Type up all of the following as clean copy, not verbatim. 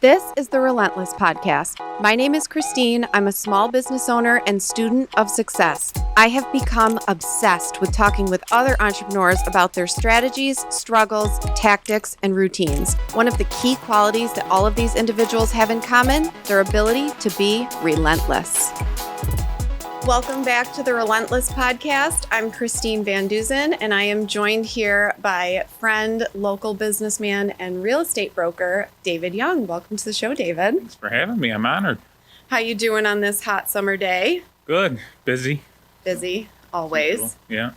This is the Relentless Podcast. My name is Christine. I'm a small business owner and student of success. I have become obsessed with talking with other entrepreneurs about their strategies, struggles, tactics, and routines. One of the key qualities that all of these individuals have in common, their ability to be relentless. Welcome back to the Relentless Podcast. I'm Christine Van Duzen, and I am joined here by friend, local businessman, and real estate broker, David Young. Welcome to the show, David. Thanks for having me. I'm honored. How you doing on this hot summer day? Good. Busy. Busy, always. Cool. Yeah.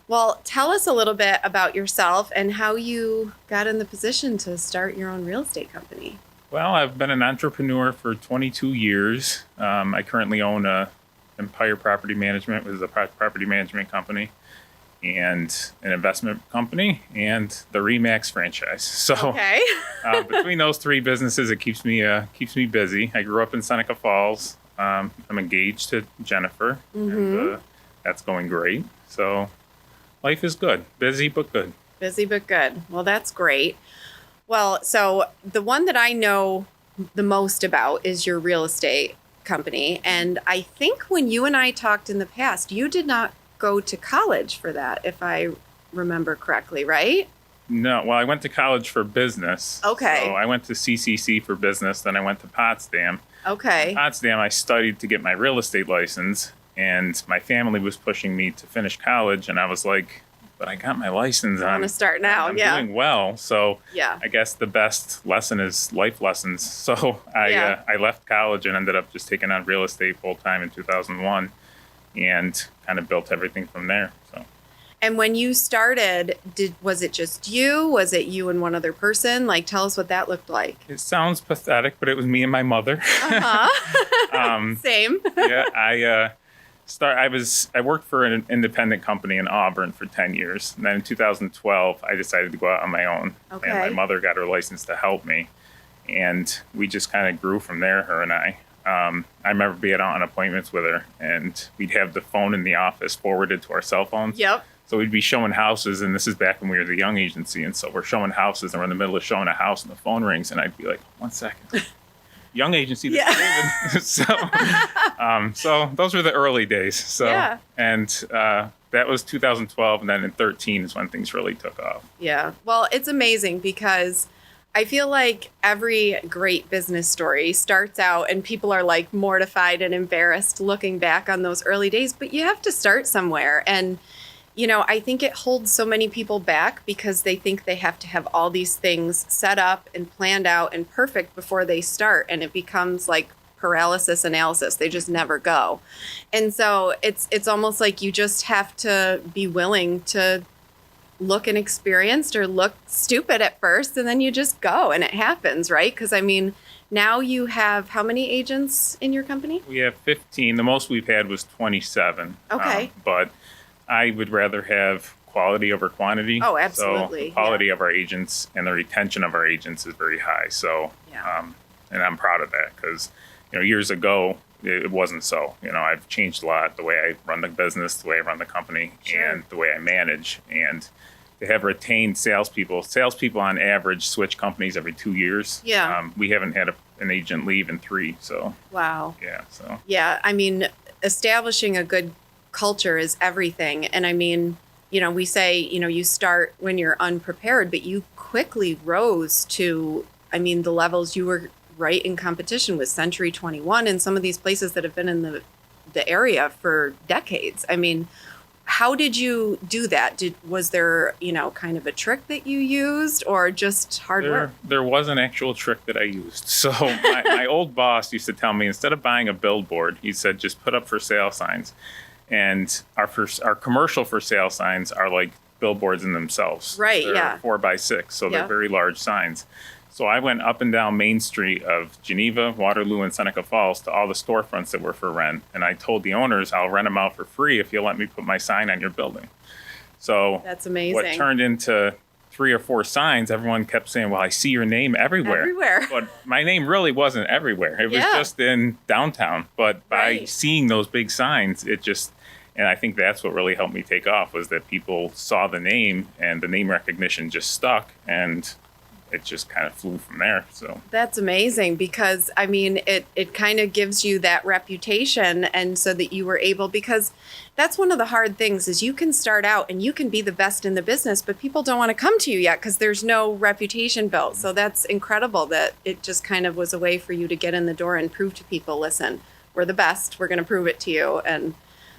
Well, tell us a little bit about yourself and how you got in the position to start your own real estate company. Well, I've been an entrepreneur for 22 years. I currently own Empire Property Management, which is a property management company, and an investment company, and the RE/MAX franchise. So Okay. between those three businesses, it keeps me busy. I grew up in Seneca Falls. I'm engaged to Jennifer, and that's going great. So life is good. Busy, but good. Busy but good. Well, that's great. Well, so the one that I know the most about is your real estate company. And I think when you and I talked in the past, you did not go to college for that, if I remember correctly, right? No, well, I went to college for business. Okay. So I went to CCC for business, then I went to Potsdam. Okay. In Potsdam, I studied to get my real estate license, and my family was pushing me to finish college, and I was like, but I got my license. I want to start now. I'm Yeah. doing well. So Yeah. I guess the best lesson is life lessons. So I left college and ended up just taking on real estate full time in 2001 and kind of built everything from there. So. And when you started, was it just you? Was it you and one other person? Like, tell us what that looked like. It sounds pathetic, but it was me and my mother. Same. Yeah, I worked for an independent company in Auburn for 10 years. And then in 2012, I decided to go out on my own. Okay. And my mother got her license to help me. And we just kind of grew from there, her and I. I remember being out on appointments with her, and we'd have the phone in the office forwarded to our cell phones. Yep. So we'd be showing houses, and this is back when we were the Young agency. And so we're showing houses, and we're in the middle of showing a house, and the phone rings, and I'd be like, 1 second. Young agency. Yeah. So those were the early days. So, Yeah. And that was 2012. And then in 13 is when things really took off. Yeah. Well, it's amazing because I feel like every great business story starts out and people are like mortified and embarrassed looking back on those early days, but you have to start somewhere. And you know, I think it holds so many people back because they think they have to have all these things set up and planned out and perfect before they start. And it becomes like paralysis analysis. They just never go. And so it's almost like you just have to be willing to look inexperienced or look stupid at first, and then you just go and it happens, right? Because I mean, now you have how many agents in your company? We have 15. The most we've had was 27. Okay. But I would rather have quality over quantity. Oh, absolutely. So the quality of our agents and the retention of our agents is very high. So, and I'm proud of that because, years ago, it wasn't so. I've changed a lot, the way I run the business, the way I run the company, and the way I manage. And to have retained salespeople on average switch companies every 2 years. Yeah. We haven't had an agent leave in 3. So, Wow. yeah. So, yeah, I mean, establishing a good culture is everything. And I mean, we say, you start when you're unprepared, but you quickly rose to, the levels you were right in competition with Century 21 and some of these places that have been in the area for decades. I mean, how did you do that? Was there, kind of a trick that you used or just hard work? There was an actual trick that I used. So my old boss used to tell me, instead of buying a billboard, he said, just put up for sale signs. And our commercial for sale signs are like billboards in themselves. Right, they're yeah. 4x6, so they're very large signs. So I went up and down Main Street of Geneva, Waterloo, and Seneca Falls to all the storefronts that were for rent. And I told the owners, I'll rent them out for free if you'll let me put my sign on your building. So that's amazing. What turned into 3 or 4 signs, everyone kept saying, well, I see your name everywhere. Everywhere. But my name really wasn't everywhere. It was just in downtown. But by seeing those big signs, and I think that's what really helped me take off was that people saw the name and the name recognition just stuck. And it just kind of flew from there. So That's amazing because I mean it kind of gives you that reputation, and so that you were able, because that's one of the hard things is you can start out and you can be the best in the business, but people don't want to come to you yet because there's no reputation built. So that's incredible that it just kind of was a way for you to get in the door and prove to people, listen, we're the best, we're going to prove it to you. And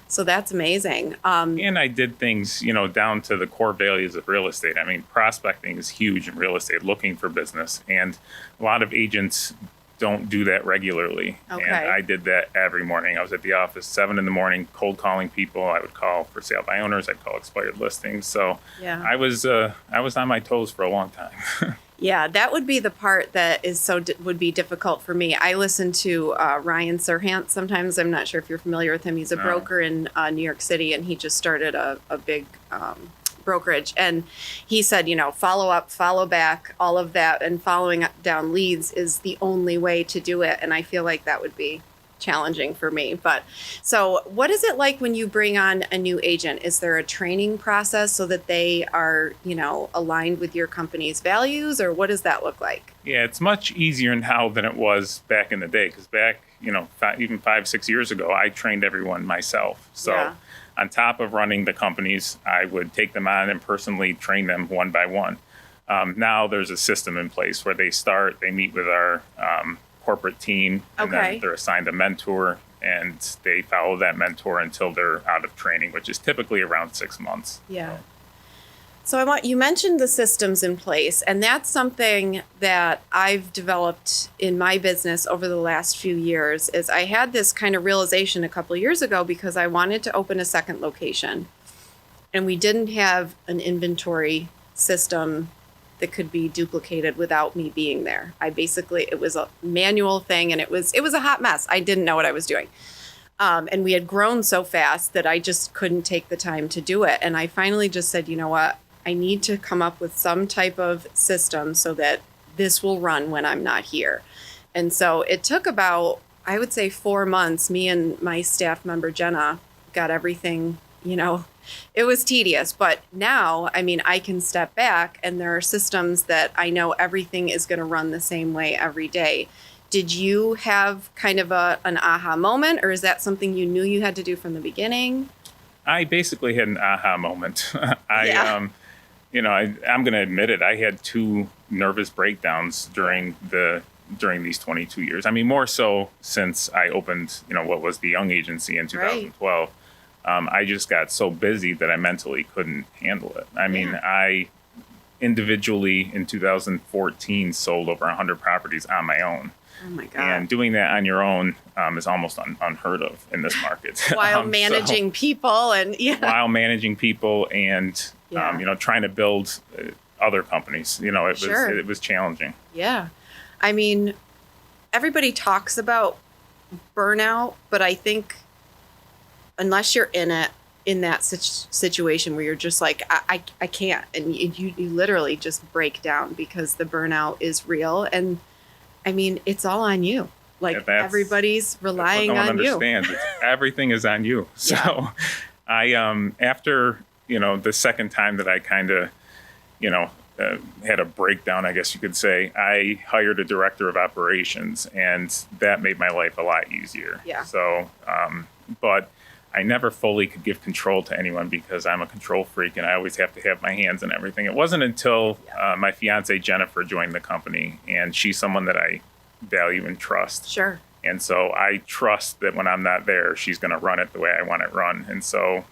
so that's amazing. And I did things, down to the core values of real estate. I mean, prospecting is huge in real estate, looking for business. And a lot of agents don't do that regularly. Okay. And I did that every morning. I was at the office 7 a.m, cold calling people. I would call for sale by owners. I'd call expired listings. So Yeah. I was on my toes for a long time. Yeah, that would be the part that is would be difficult for me. I listen to Ryan Serhant sometimes. I'm not sure if you're familiar with him. He's a No. broker in New York City, and he just started a big brokerage. And he said, follow up, follow back, all of that, and following down leads is the only way to do it. And I feel like that would be challenging for me. But so what is it like when you bring on a new agent? Is there a training process so that they are, aligned with your company's values, or what does that look like? Yeah, it's much easier now than it was back in the day. Because back, even 5-6 years ago, I trained everyone myself. So Yeah. on top of running the companies, I would take them on and personally train them one by one. Now there's a system in place where they meet with our corporate team, and Okay. then they're assigned a mentor, and they follow that mentor until they're out of training, which is typically around 6 months. Yeah. So you mentioned the systems in place, and that's something that I've developed in my business over the last few years. Is I had this kind of realization a couple of years ago because I wanted to open a second location, and we didn't have an inventory system that could be duplicated without me being there. It was a manual thing, and it was a hot mess. I didn't know what I was doing. And we had grown so fast that I just couldn't take the time to do it. And I finally just said, you know what? I need to come up with some type of system so that this will run when I'm not here. And so it took about, I would say, 4 months. Me and my staff member, Jenna, got everything, it was tedious. But now, I can step back, and there are systems that I know everything is going to run the same way every day. Did you have kind of an aha moment, or is that something you knew you had to do from the beginning? I basically had an aha moment. Yeah. I'm going to admit it. I had 2 nervous breakdowns during these 22 years. I mean, more so since I opened, what was the Young Agency in 2012. I just got so busy that I mentally couldn't handle it. I individually in 2014 sold over 100 properties on my own. Oh my God. And doing that on your own is almost unheard of in this market. While managing people and While managing people and, Yeah. trying to build other companies, Sure. it was challenging. Yeah. Everybody talks about burnout, but I think unless you're in that situation where you're just like, I can't, and you literally just break down because the burnout is real. And it's all on you. Like, Yeah, everybody's relying That's what on no one you. understands. Everything is on you. So Yeah. I, after, the second time that I kind of, had a breakdown, I guess you could say, I hired a director of operations, and that made my life a lot easier. Yeah. So, but I never fully could give control to anyone because I'm a control freak and I always have to have my hands in everything. It wasn't until my fiance Jennifer joined the company, and she's someone that I value and trust. Sure. And so I trust that when I'm not there, she's going to run it the way I want it run. And so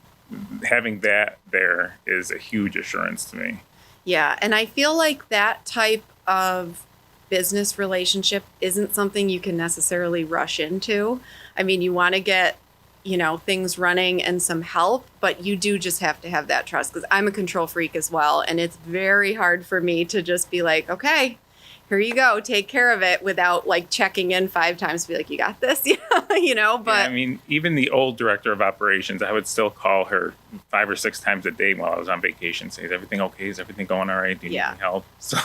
having that there is a huge assurance to me. Yeah. And I feel like that type of business relationship isn't something you can necessarily rush into. You want to get, things running and some help, but you do just have to have that trust, because I'm a control freak as well. And it's very hard for me to just be like, okay, here you go, take care of it, without like checking in 5 times to be like, you got this, but Yeah, even the old director of operations, I would still call her 5 or 6 times a day while I was on vacation, say, is everything okay? Is everything going all right? Do you need any help? So,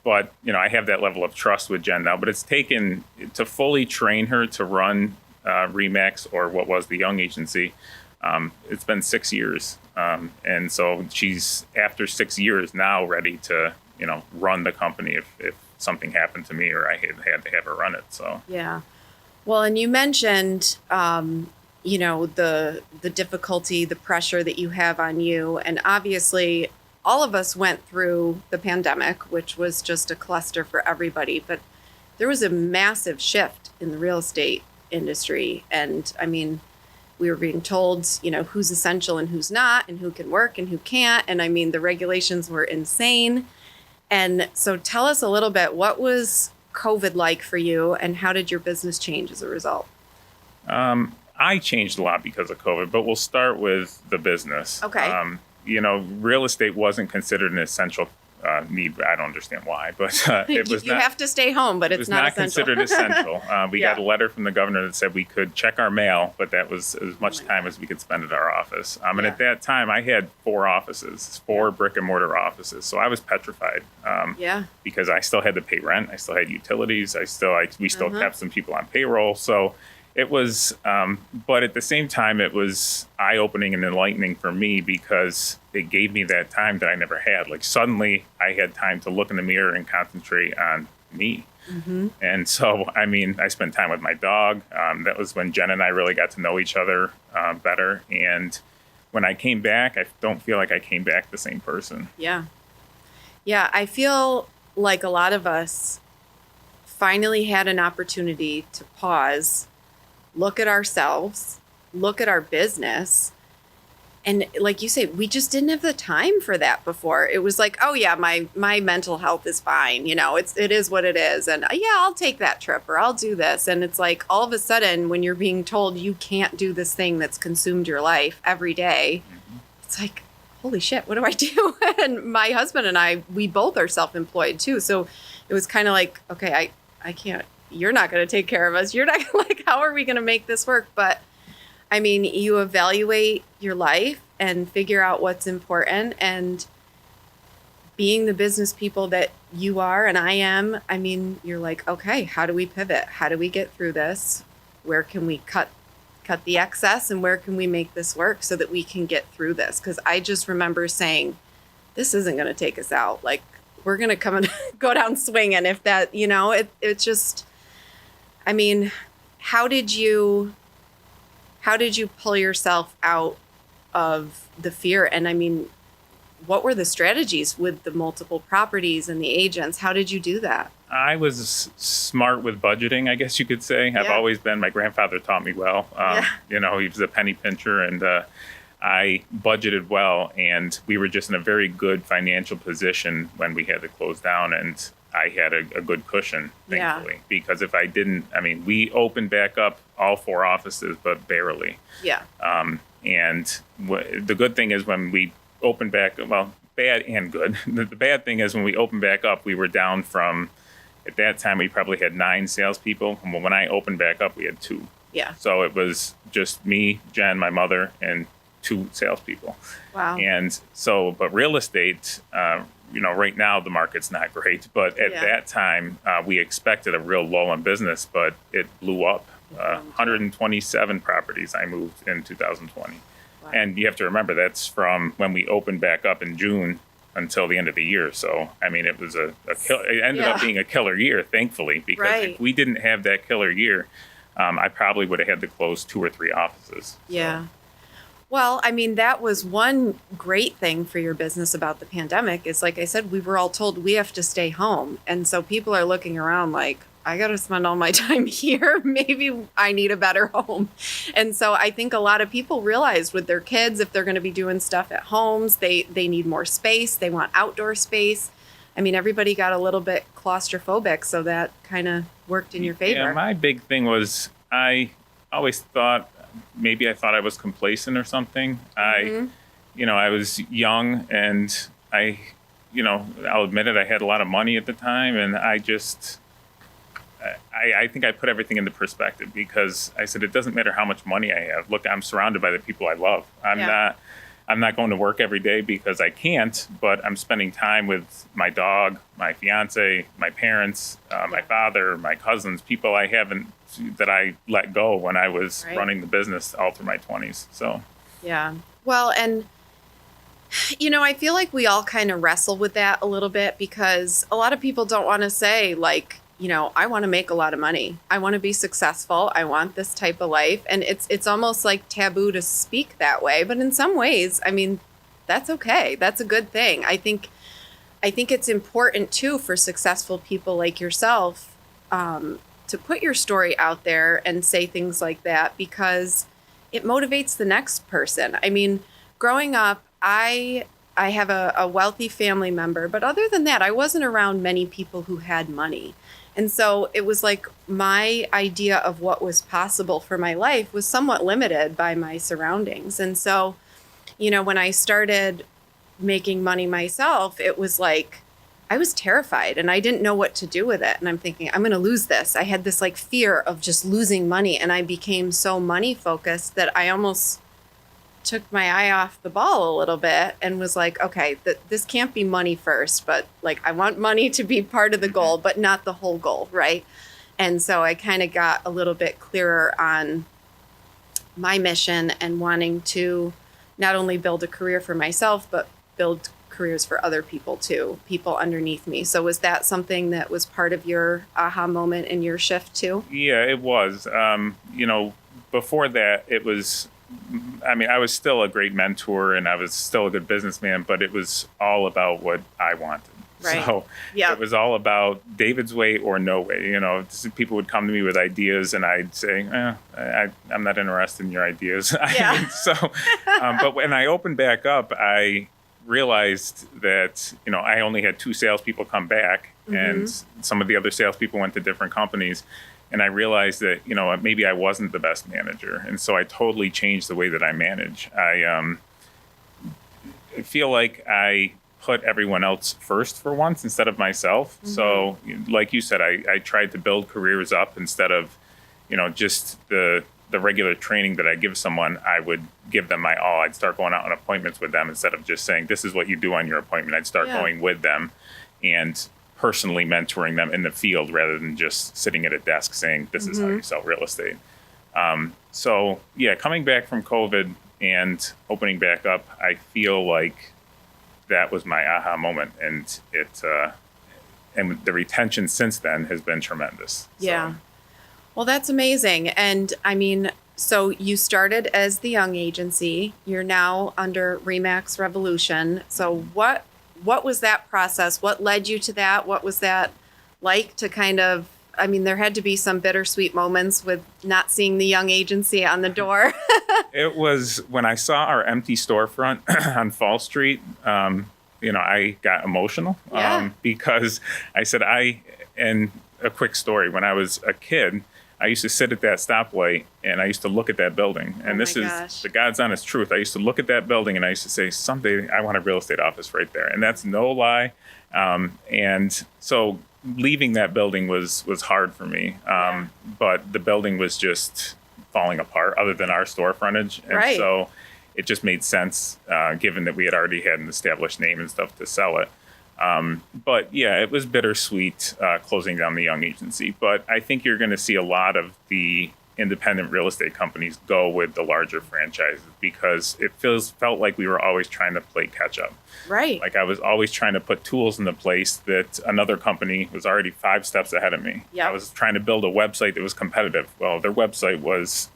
but, I have that level of trust with Jen now, but it's taken to fully train her to run Remax, or what was the Young Agency. It's been 6 years. And so she's, after 6 years now, ready to run the company if something happened to me or I had to have her run it. So Yeah. Well, and you mentioned, the difficulty, the pressure that you have on you. And obviously, all of us went through the pandemic, which was just a cluster for everybody. But there was a massive shift in the real estate industry. And I mean, we were being told, who's essential and who's not, and who can work and who can't. And I mean, the regulations were insane. And so tell us a little bit, what was COVID like for you, and how did your business change as a result? I changed a lot because of COVID, but we'll start with the business. Okay. Real estate wasn't considered an essential need. I don't understand why, but it was you not. have to stay home, but It it's was not not essential. considered essential. We Yeah. got a letter from the governor that said we could check our mail, but that was as much my time as we could spend at our office. And Yeah. at that time, I had 4 offices, 4 brick and mortar offices. So I was petrified Yeah. because I still had to pay rent. I still had utilities. We still Uh-huh. kept some people on payroll. So it was, but at the same time, it was eye-opening and enlightening for me because it gave me that time that I never had. Like suddenly I had time to look in the mirror and concentrate on me. Mm-hmm. And so, I mean, I spent time with my dog. That was when Jen and I really got to know each other better. And when I came back, I don't feel like I came back the same person. Yeah. Yeah. I feel like a lot of us finally had an opportunity to pause, look at ourselves, look at our business. And like you say, we just didn't have the time for that before. It was like, oh yeah, my mental health is fine. It is what it is. And yeah, I'll take that trip or I'll do this. And it's like all of a sudden when you're being told you can't do this thing that's consumed your life every day, it's like, holy shit, what do I do? And my husband and I, we both are self-employed too. So it was kind of like, okay, I can't, you're not going to take care of us. You're not like, how are we going to make this work? But I mean, you evaluate your life and figure out what's important, and being the business people that you are and I am, I mean, you're like, okay, how do we pivot? How do we get through this? Where can we cut the excess, and where can we make this work so that we can get through this? Because I just remember saying, this isn't going to take us out. Like, we're going to come and go down swinging if that, it's just, I mean, how did you pull yourself out of the fear? And I mean, what were the strategies with the multiple properties and the agents? How did you do that? I was smart with budgeting, I guess you could say. I've Yeah. always been. My grandfather taught me well. He was a penny pincher, and I budgeted well. And we were just in a very good financial position when we had to close down, and I had a good cushion, thankfully. Because if I didn't, I mean, we opened back up all 4 offices, but barely. Yeah. And the good thing is when we opened back, well, bad and good. The bad thing is when we opened back up, we were down from, at that time, we probably had 9 salespeople. And when I opened back up, we had 2. Yeah. So it was just me, Jen, my mother, and 2 salespeople. Wow. And so, but real estate, right now the market's not great. But at that time, we expected a real lull in business, but it blew up. 127 properties I moved in 2020. Wow. And you have to remember that's from when we opened back up in June until the end of the year. So, I mean, it was it ended up being a killer year, thankfully, because if we didn't have that killer year, I probably would have had to close 2 or 3 offices. Yeah. Well, I mean, that was one great thing for your business about the pandemic is, like I said, we were all told we have to stay home. And so people are looking around like, I got to spend all my time here. Maybe I need a better home. And so I think a lot of people realized with their kids, if they're going to be doing stuff at homes, they need more space. They want outdoor space. I mean, everybody got a little bit claustrophobic. So that kind of worked in your favor. Yeah, my big thing was I always thought, maybe I thought I was complacent or something. I was young and I'll admit it, I had a lot of money at the time, and I think I put everything into perspective because I said, it doesn't matter how much money I have. Look, I'm surrounded by the people I love. I'm not going to work every day because I can't, but I'm spending time with my dog, my fiance, my parents, my father, my cousins, people I haven't, that I let go when I was running the business all through my 20s. So, yeah. Well, and I feel like we all kind of wrestle with that a little bit because a lot of people don't want to say, like, I want to make a lot of money. I want to be successful. I want this type of life. And it's almost like taboo to speak that way. But in some ways, I mean, that's okay. That's a good thing. I think it's important too for successful people like yourself to put your story out there and say things like that because it motivates the next person. I mean, growing up, I have a wealthy family member, but other than that, I wasn't around many people who had money. And so it was like my idea of what was possible for my life was somewhat limited by my surroundings. And so, when I started making money myself, it was like I was terrified and I didn't know what to do with it. And I'm thinking, I'm going to lose this. I had this like fear of just losing money. And I became so money focused that I almost took my eye off the ball a little bit and was like, okay, this can't be money first, but like I want money to be part of the goal, but not the whole goal, right? And so I kind of got a little bit clearer on my mission and wanting to not only build a career for myself, but build careers for other people too, people underneath me. So was that something that was part of your aha moment in your shift too? Yeah, it was. Before that, it was, I mean, I was still a great mentor and I was still a good businessman, but it was all about what I wanted. Right. So it was all about David's way or no way. People would come to me with ideas and I'd say, I'm not interested in your ideas. Yeah. But when I opened back up, I realized that, I only had 2 salespeople come back and some of the other salespeople went to different companies. And I realized that, maybe I wasn't the best manager. And so I totally changed the way that I manage. I feel like I put everyone else first for once instead of myself. So like you said, I tried to build careers up instead of, just the regular training that I give someone. I would give them my all. I'd start going out on appointments with them instead of just saying, this is what you do on your appointment. I'd start going with them and personally mentoring them in the field rather than just sitting at a desk saying, this is how you sell real estate. Coming back from COVID and opening back up, I feel like that was my aha moment. And and the retention since then has been tremendous. Yeah. Well, that's amazing. And I mean, so you started as the young agency. You're now under Remax Revolution. So what was that process? What led you to that? What was that like to kind of, I mean, there had to be some bittersweet moments with not seeing the young agency on the door. It was when I saw our empty storefront on Fall Street, I got emotional because I said, and a quick story, when I was a kid, I used to sit at that stoplight and I used to look at that building. And this is the God's honest truth. I used to look at that building and I used to say, someday I want a real estate office right there. And that's no lie. And so leaving that building was hard for me. But the building was just falling apart other than our store frontage. And so it just made sense, given that we had already had an established name and stuff to sell it. It was bittersweet closing down the young agency. But I think you're going to see a lot of the independent real estate companies go with the larger franchises because it felt like we were always trying to play catch up. Right. Like I was always trying to put tools into place that another company was already 5 steps ahead of me. Yep. I was trying to build a website that was competitive. Well, their website was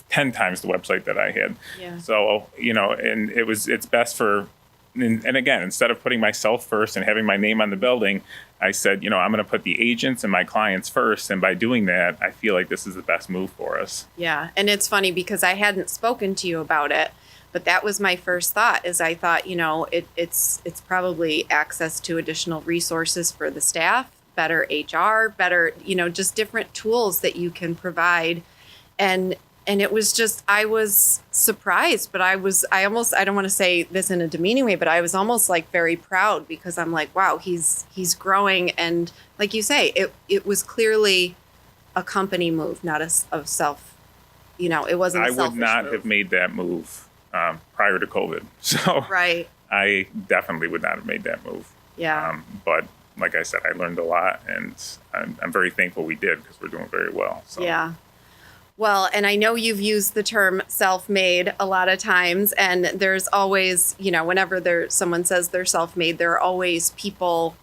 10 times the website that I had. Yeah. So, and it's best for, and again, instead of putting myself first and having my name on the building, I said, I'm going to put the agents and my clients first. And by doing that, I feel like this is the best move for us. Yeah. And it's funny because I hadn't spoken to you about it, but that was my first thought is I thought, it's probably access to additional resources for the staff, better HR, better, just different tools that you can provide. And it was just, I was surprised, but I don't want to say this in a demeaning way, but I was almost like very proud because I'm like, wow, he's growing. And like you say, it was clearly a company move, not a self, it wasn't a selfish move. I would not have made that move prior to COVID. So I definitely would not have made that move. Yeah. But like I said, I learned a lot and I'm very thankful we did because we're doing very well. So. Yeah. Well, and I know you've used the term self-made a lot of times, and there's always, whenever someone says they're self-made, there are always people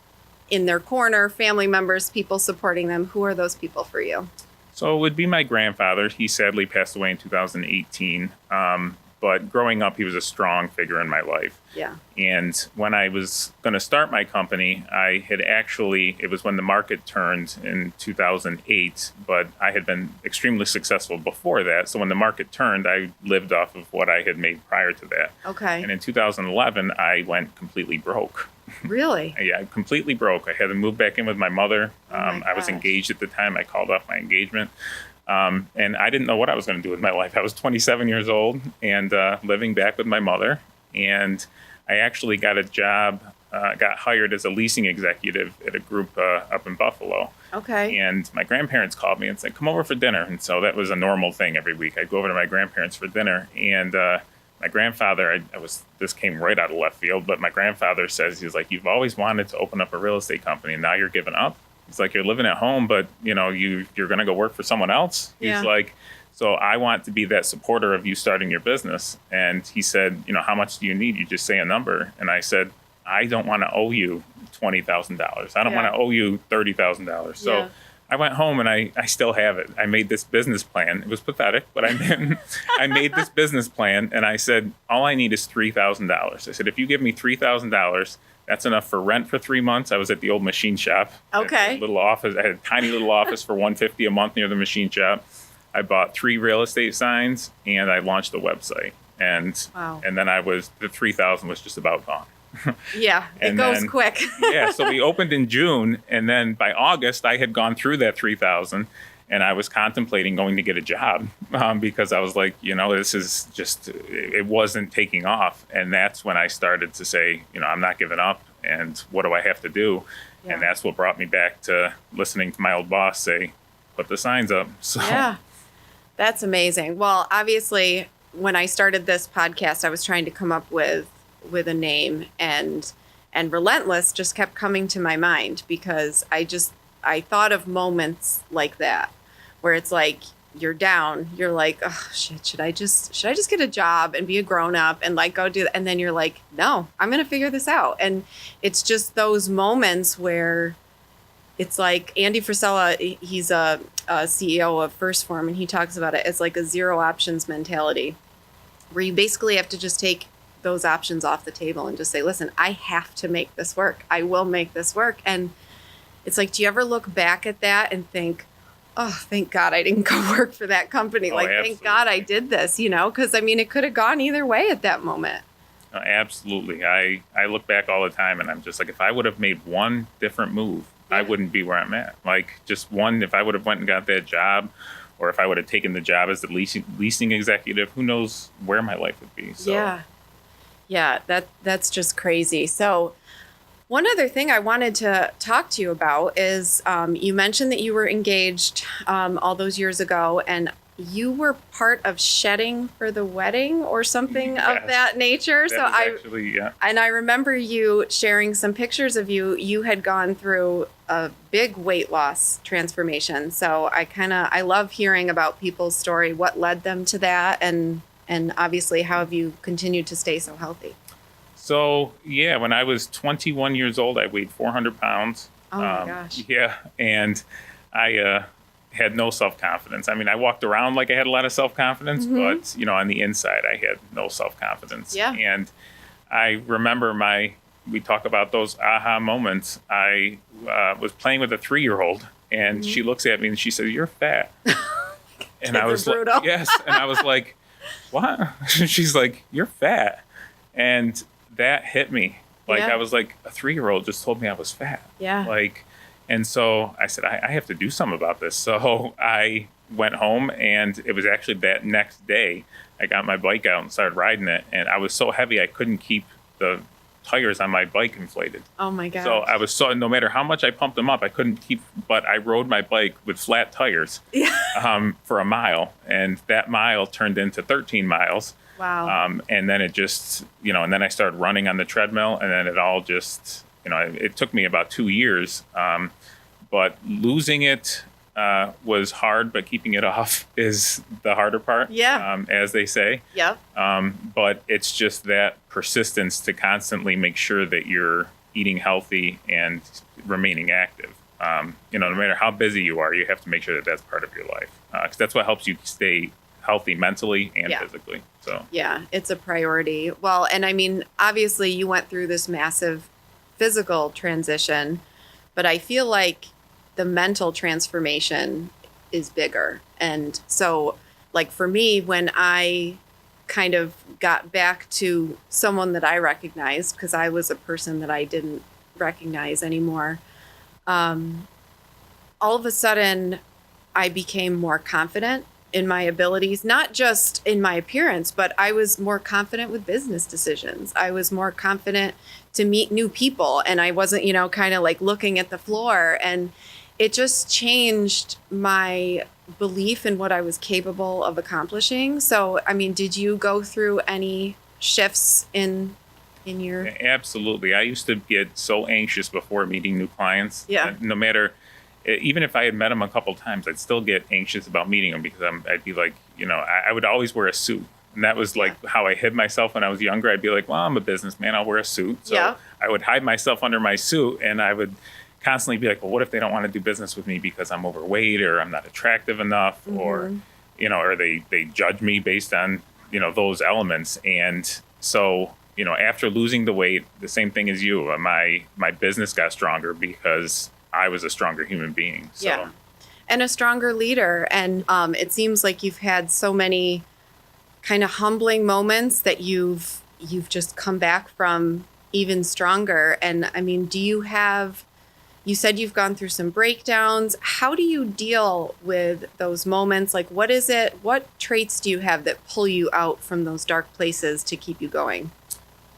in their corner, family members, people supporting them. Who are those people for you? So it would be my grandfather. He sadly passed away in 2018. But growing up, he was a strong figure in my life. Yeah. And when I was going to start my company, it was when the market turned in 2008, but I had been extremely successful before that. So when the market turned, I lived off of what I had made prior to that. Okay. And in 2011, I went completely broke. Really? Yeah, completely broke. I had to move back in with my mother. Oh my I was gosh. engaged at the time. I called off my engagement. And I didn't know what I was going to do with my life. I was 27 years old and living back with my mother. And I actually got a job, got hired as a leasing executive at a group up in Buffalo. Okay. And my grandparents called me and said, come over for dinner. And so that was a normal thing every week. I'd go over to my grandparents for dinner. And my grandfather, this came right out of left field, but my grandfather says, he's like, you've always wanted to open up a real estate company and now you're giving up. He's like, you're living at home, but you're going to go work for someone else. Yeah. He's like, so I want to be that supporter of you starting your business. And he said, how much do you need? You just say a number. And I said, I don't want to owe you $20,000. I don't want to owe you $30,000. So Yeah. I went home and I still have it. I made this business plan. It was pathetic, but I made this business plan and I said, all I need is $3,000. I said, if you give me $3,000, that's enough for rent for 3 months. I was at the old machine shop. Okay. I had a little office. I had a tiny little office for $150 a month near the machine shop. I bought 3 real estate signs and I launched a website. And Wow. and then the 3,000 was just about gone. Yeah, it And goes then- quick. Yeah, so we opened in June, and then by August I had gone through that 3,000, and I was contemplating going to get a job because I was like, this is just, it wasn't taking off, and that's when I started to say, I'm not giving up, and what do I have to do? Yeah. And that's what brought me back to listening to my old boss say, put the signs up. So Yeah, that's amazing. Well, obviously, when I started this podcast, I was trying to come up with a name, and Relentless just kept coming to my mind because I thought of moments like that where it's like you're down, you're like, oh shit, should I just get a job and be a grown up and like go do that? And then you're like, no, I'm gonna figure this out. And it's just those moments where it's like Andy Frisella, he's a CEO of First Form, and he talks about it as like a zero options mentality, where you basically have to just take those options off the table and just say, listen, I have to make this work. I will make this work. And it's like, do you ever look back at that and think, oh, thank God I didn't go work for that company. Oh, Like, absolutely. thank God I did this, because it could have gone either way at that moment. Absolutely. I look back all the time and I'm just like, if I would have made one different move, I wouldn't be where I'm at. Like just one, if I would have went and got that job, or if I would have taken the job as the leasing executive, who knows where my life would be. So. Yeah, that's just crazy. So one other thing I wanted to talk to you about is you mentioned that you were engaged all those years ago, and you were part of shedding for the wedding or something of Yes. that nature. And I remember you sharing some pictures of you. You had gone through a big weight loss transformation. So I love hearing about people's story, what led them to that, and obviously how have you continued to stay so healthy? So, yeah, when I was 21 years old, I weighed 400 pounds. Oh my gosh. Yeah, and I had no self-confidence. I mean, I walked around like I had a lot of self-confidence, but, on the inside, I had no self-confidence. Yeah. And I remember we talk about those aha moments. I was playing with a 3-year-old, and she looks at me and she said, "You're fat." And I was like, brutal. yes. And I was like, what? She's like, "You're fat." And that hit me. Like, Yeah. I was like, a 3-year-old just told me I was fat. Yeah. And so I said, I have to do something about this. So I went home, and it was actually that next day, I got my bike out and started riding it. And I was so heavy, I couldn't keep the tires on my bike inflated. Oh my gosh. So no matter how much I pumped them up, I couldn't keep, but I rode my bike with flat tires for a mile. And that mile turned into 13 miles. Wow. And then it just, and then I started running on the treadmill, and then it all just, it took me about 2 years. But losing it was hard, but keeping it off is the harder part. Yeah. As they say. Yep. But it's just that persistence to constantly make sure that you're eating healthy and remaining active. No matter how busy you are, you have to make sure that that's part of your life, because that's what helps you stay healthy mentally and physically. So yeah, it's a priority. Well, and I mean, obviously you went through this massive physical transition, but I feel like the mental transformation is bigger. And so, like for me, when I kind of got back to someone that I recognized, because I was a person that I didn't recognize anymore, all of a sudden I became more confident in my abilities, not just in my appearance, but I was more confident with business decisions. I was more confident to meet new people, and I wasn't, kind of like looking at the floor. And it just changed my belief in what I was capable of accomplishing. So, I mean, did you go through any shifts in your... Absolutely. I used to get so anxious before meeting new clients. Yeah. No matter, even if I had met them a couple times, I'd still get anxious about meeting them, because I'd be like, I would always wear a suit. And that was like how I hid myself when I was younger. I'd be like, well, I'm a businessman, I'll wear a suit. So I would hide myself under my suit, and I would constantly be like, well, what if they don't want to do business with me because I'm overweight, or I'm not attractive enough, or, or they judge me based on, those elements. And so, after losing the weight, the same thing as you, my business got stronger because I was a stronger human being. So. Yeah. And a stronger leader. And it seems like you've had so many kind of humbling moments that you've just come back from even stronger. And I mean, you said you've gone through some breakdowns. How do you deal with those moments? Like, what traits do you have that pull you out from those dark places to keep you going?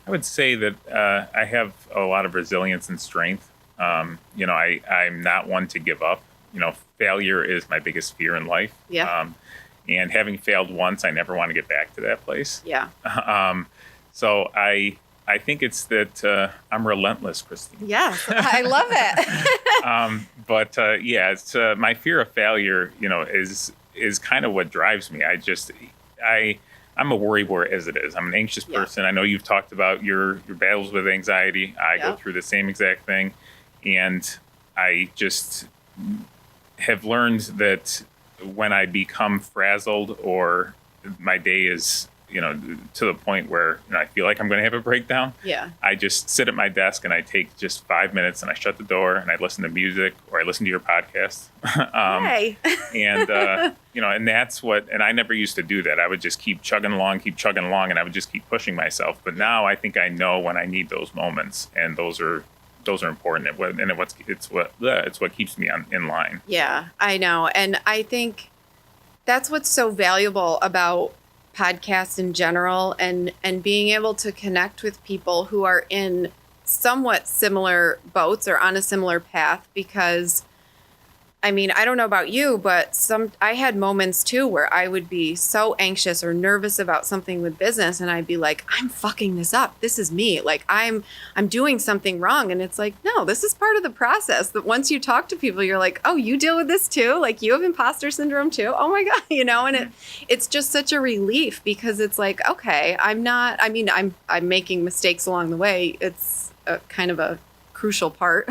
I would say that I have a lot of resilience and strength. I'm not one to give up. Failure is my biggest fear in life. Yeah. And having failed once, I never want to get back to that place. Yeah. So I think it's that I'm relentless, Christine. Yeah, I love it. But it's my fear of failure, is kind of what drives me. I'm a worrywart as it is. I'm an anxious person. I know you've talked about your battles with anxiety. I go through the same exact thing. And I just have learned that when I become frazzled, or my day is, to the point where I feel like I'm going to have a breakdown, I just sit at my desk and I take just 5 minutes and I shut the door and I listen to music, or I listen to your podcast. And that's and I never used to do that. I would just keep chugging along, and I would just keep pushing myself. But now I think I know when I need those moments, and those are important. It's what keeps me in line. Yeah, I know. And I think that's what's so valuable about podcasts in general, and being able to connect with people who are in somewhat similar boats or on a similar path. Because I mean, I don't know about you, but I had moments too where I would be so anxious or nervous about something with business, and I'd be like, I'm fucking this up. This is me. Like I'm doing something wrong. And it's like, no, this is part of the process. That once you talk to people, you're like, oh, you deal with this too? Like, you have imposter syndrome too? Oh my God, and it's just such a relief, because it's like, okay, I'm making mistakes along the way. It's a kind of a crucial part.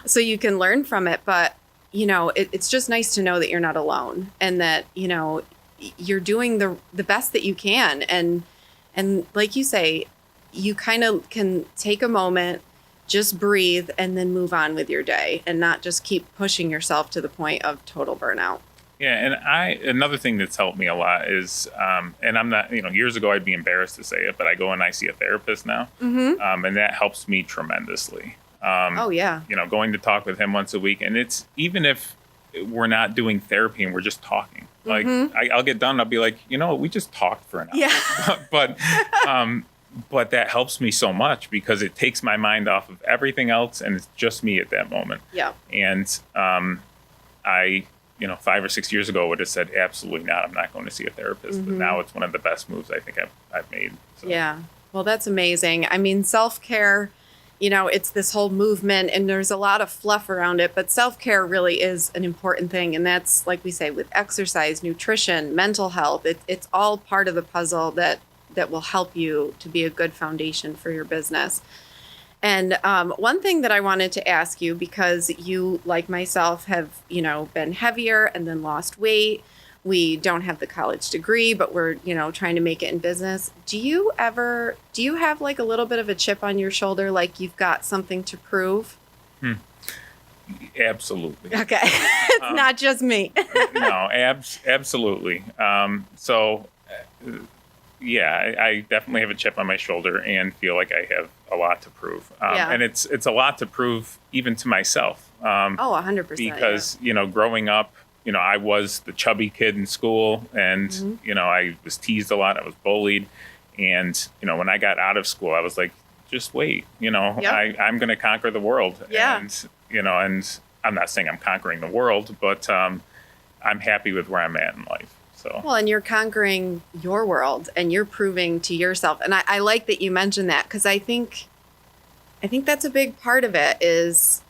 So you can learn from it. But it's just nice to know that you're not alone, and that, you're doing the best that you can. And like you say, you kind of can take a moment, just breathe, and then move on with your day, and not just keep pushing yourself to the point of total burnout. Yeah. And another thing that's helped me a lot is, and I'm not, years ago I'd be embarrassed to say it, but I go and I see a therapist now. Mm-hmm. And that helps me tremendously. Going to talk with him once a week. And it's, even if we're not doing therapy and we're just talking, like I'll get done. I'll be like, we just talked for an hour. Yeah. But that helps me so much, because it takes my mind off of everything else, and it's just me at that moment. Yeah. And I 5 or 6 years ago would have said, absolutely not. I'm not going to see a therapist. But now it's one of the best moves I think I've made. So. Yeah. Well, that's amazing. I mean, self-care it's this whole movement and there's a lot of fluff around it, but self-care really is an important thing. And that's, like we say, with exercise, nutrition, mental health, it's all part of the puzzle that will help you to be a good foundation for your business. And one thing that I wanted to ask you, because you, like myself, have, been heavier and then lost weight. We don't have the college degree, but we're, trying to make it in business. Do you have like a little bit of a chip on your shoulder, like you've got something to prove? Absolutely. Okay. It's not just me. No, absolutely. Yeah, I definitely have a chip on my shoulder and feel like I have a lot to prove. And it's a lot to prove even to myself. 100%. Because, growing up, I was the chubby kid in school and, I was teased a lot. I was bullied. And, when I got out of school, I was like, just wait, I'm going to conquer the world. Yeah. And I'm not saying I'm conquering the world, but I'm happy with where I'm at in life. So. Well, and you're conquering your world and you're proving to yourself. And I like that you mentioned that, because I think that's a big part of it is,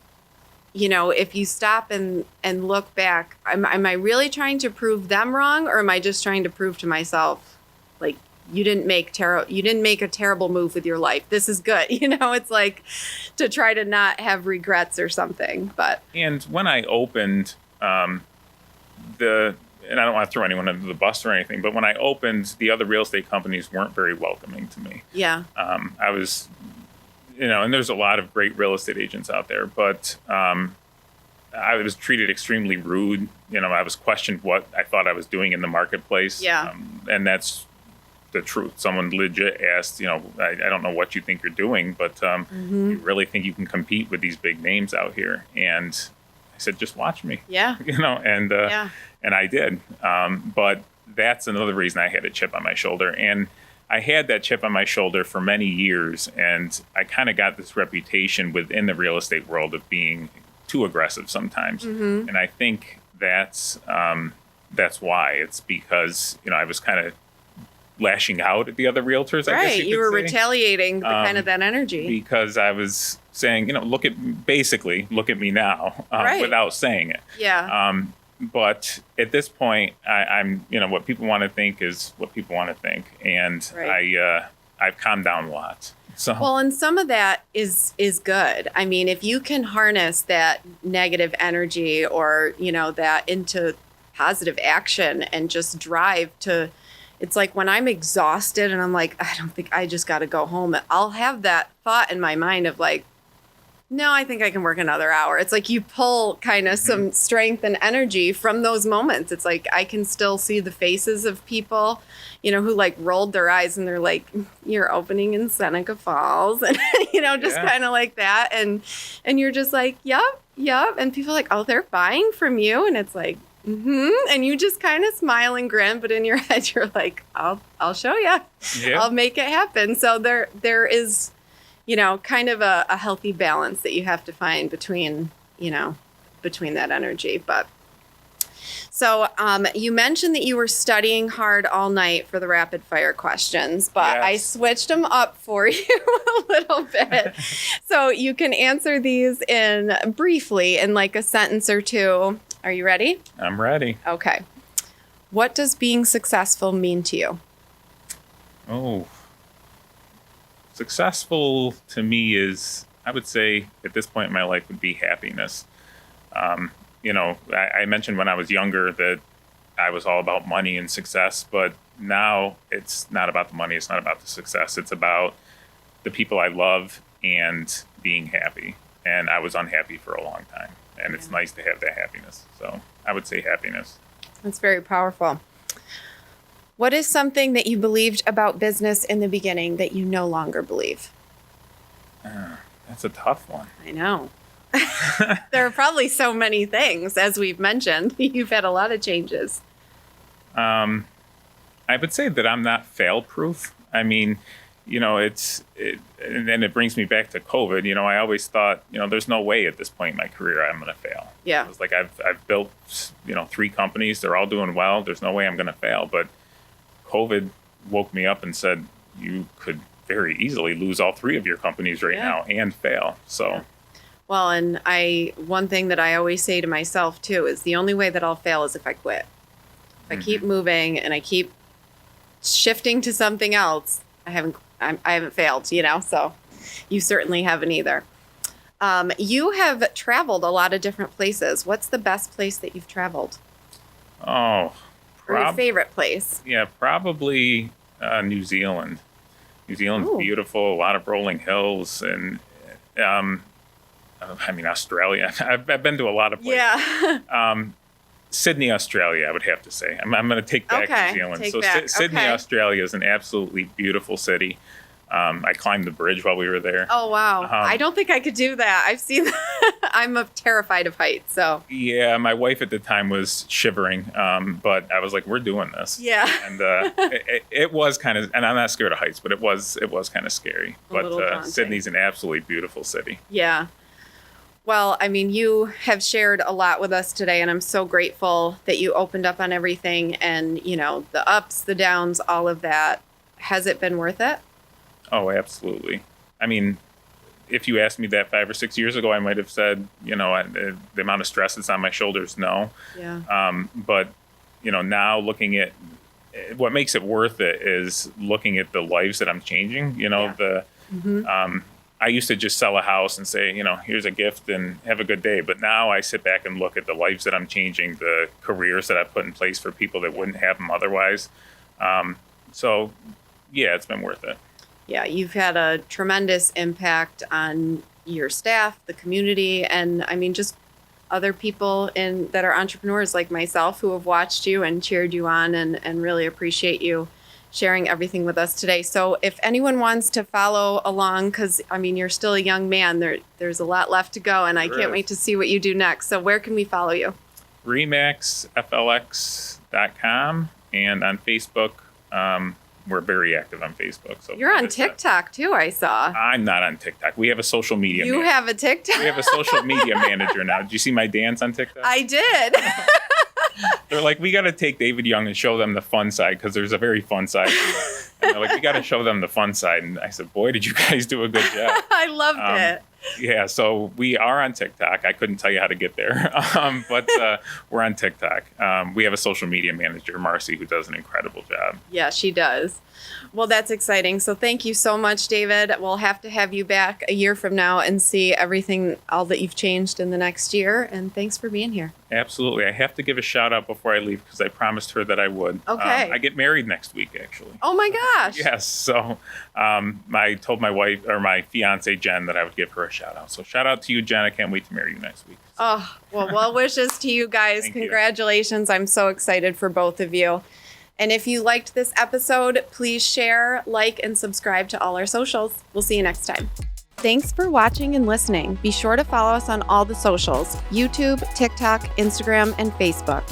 if you stop and look back, am I really trying to prove them wrong, or am I just trying to prove to myself, like, you didn't make a terrible move with your life. This is good. It's like to try to not have regrets or something. And when I opened and I don't want to throw anyone under the bus or anything, but when I opened, the other real estate companies weren't very welcoming to me. Yeah. I was, and there's a lot of great real estate agents out there, but I was treated extremely rude. I was questioned what I thought I was doing in the marketplace. Yeah. And that's the truth. Someone legit asked, I don't know what you think you're doing, but you really think you can compete with these big names out here? And I said, just watch me. Yeah. And I did. But that's another reason I had a chip on my shoulder. And I had that chip on my shoulder for many years. And I kind of got this reputation within the real estate world of being too aggressive sometimes. And I think that's why. It's because, I was kind of lashing out at the other realtors. Right. I guess you were say. Retaliating the kind of that energy. Because I was saying, look at me now, right. without saying it. Yeah. But at this point, I'm, what people want to think is what people want to think. And right. I've calmed down a lot. So. Well, and some of that is good. I mean, if you can harness that negative energy or, that into positive action and just drive to, it's like when I'm exhausted and I'm like, I don't think I just got to go home. I'll have that thought in my mind of like, no, I think I can work another hour. It's like you pull kind of some strength and energy from those moments. It's like I can still see the faces of people, who like rolled their eyes and they're like, you're opening in Seneca Falls and, just kind of like that. And you're just like, yep. And people are like, oh, they're buying from you. And it's like, and you just kind of smile and grin, but in your head, you're like, I'll show you. Yeah. I'll make it happen. So there is, kind of a healthy balance that you have to find between that energy. But so you mentioned that you were studying hard all night for the rapid fire questions, but yes. I switched them up for you a little bit. So you can answer these briefly in like a sentence or two. Are you ready? I'm ready. Okay. What does being successful mean to you? Oh. Successful to me is, I would say, at this point in my life would be happiness. I mentioned when I was younger that I was all about money and success, but now it's not about the money. It's not about the success. It's about the people I love and being happy. And I was unhappy for a long time. And it's nice to have that happiness. So I would say happiness. That's very powerful. What is something that you believed about business in the beginning that you no longer believe? That's a tough one. I know. There are probably so many things, as we've mentioned. You've had a lot of changes. I would say that I'm not fail-proof. I mean, and then it brings me back to COVID. I always thought, there's no way at this point in my career I'm going to fail. Yeah. It was like I've built, 3 companies. They're all doing well. There's no way I'm going to fail. But COVID woke me up and said, you could very easily lose all three of your companies right now and fail. So, well, and one thing that I always say to myself too is the only way that I'll fail is if I quit. If I keep moving and I keep shifting to something else, I haven't failed, you know. So, you certainly haven't either. You have traveled a lot of different places. What's the best place that you've traveled? Oh, or your favorite place? Yeah, probably New Zealand. New Zealand's beautiful, a lot of rolling hills, and Australia. I've been to a lot of places. Yeah. Sydney, Australia, I would have to say. I'm going to take back New Zealand. Sydney, Australia is an absolutely beautiful city. I climbed the bridge while we were there. Oh, wow. I don't think I could do that. I've seen that. I'm terrified of heights, so. Yeah, my wife at the time was shivering, but I was like, we're doing this. Yeah. And it was kind of, and I'm not scared of heights, but it was kind of scary. But Sydney's an absolutely beautiful city. Yeah. Well, I mean, you have shared a lot with us today, and I'm so grateful that you opened up on everything and, you know, the ups, the downs, all of that. Has it been worth it? Oh, absolutely. I mean, if you asked me that 5 or 6 years ago, I might have said, you know, the amount of stress that's on my shoulders, no. Yeah. But, you know, now looking at what makes it worth it is looking at the lives that I'm changing. You know, I used to just sell a house and say, you know, here's a gift and have a good day. But now I sit back and look at the lives that I'm changing, the careers that I've put in place for people that wouldn't have them otherwise. So, yeah, it's been worth it. Yeah, you've had a tremendous impact on your staff, the community, and I mean, just other people that are entrepreneurs like myself who have watched you and cheered you on and really appreciate you sharing everything with us today. So if anyone wants to follow along, because I mean, you're still a young man, there's a lot left to go, and I can't wait to see what you do next. So where can we follow you? REMAXFLX.com, and on Facebook. We're very active on Facebook. So you're on TikTok too, I saw. I'm not on TikTok. We have a social media manager. You have a TikTok? We have a social media manager now. Did you see my dance on TikTok? I did. They're like, we got to take David Young and show them the fun side, because there's a very fun side. And they're like, we got to show them the fun side. And I said, boy, did you guys do a good job. I loved it. Yeah, so we are on TikTok. I couldn't tell you how to get there, but we're on TikTok. We have a social media manager, Marcy, who does an incredible job. Yeah, she does. Well, that's exciting. So thank you so much, David. We'll have to have you back a year from now and see everything, all that you've changed in the next year. And thanks for being here. Absolutely. I have to give a shout out before I leave, because I promised her that I would. Okay. I get married next week, actually. Oh, my gosh. Yes. So I told my wife, or my fiance, Jen, that I would give her a shout out. So shout out to you, Jen. I can't wait to marry you next week. Oh, well wishes to you guys. Congratulations. I'm so excited for both of you. And if you liked this episode, please share, like, and subscribe to all our socials. We'll see you next time. Thanks for watching and listening. Be sure to follow us on all the socials: YouTube, TikTok, Instagram, and Facebook.